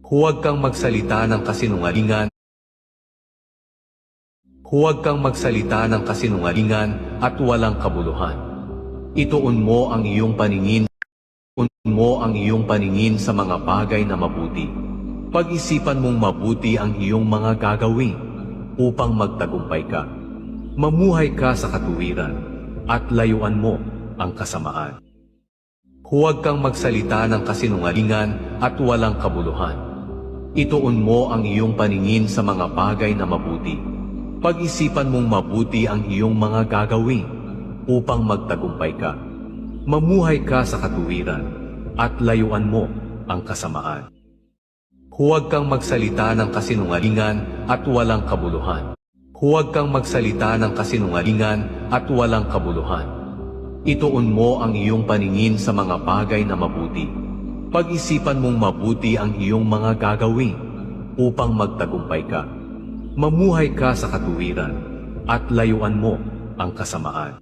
Huwag kang magsalita ng kasinungalingan. Huwag kang magsalita ng kasinungalingan at walang kabuluhan. Ituon mo ang iyong paningin. Ituon mo ang iyong paningin sa mga bagay na mabuti. Pag-isipan mong mabuti ang iyong mga gagawin upang magtagumpay ka. Mamuhay ka sa katuwiran at layuan mo ang kasamaan. Huwag kang magsalita ng kasinungalingan at walang kabuluhan. Ituon mo ang iyong paningin sa mga bagay na mabuti. Pag-isipan mong mabuti ang iyong mga gagawin upang magtagumpay ka. Mamuhay ka sa katuwiran at layuan mo ang kasamaan. Huwag kang magsalita ng kasinungalingan at walang kabuluhan. Huwag kang magsalita ng kasinungalingan at walang kabuluhan. Ituon mo ang iyong paningin sa mga bagay na mabuti. Pag-isipan mong mabuti ang iyong mga gagawin upang magtagumpay ka. Mamuhay ka sa katuwiran at layuan mo ang kasamaan.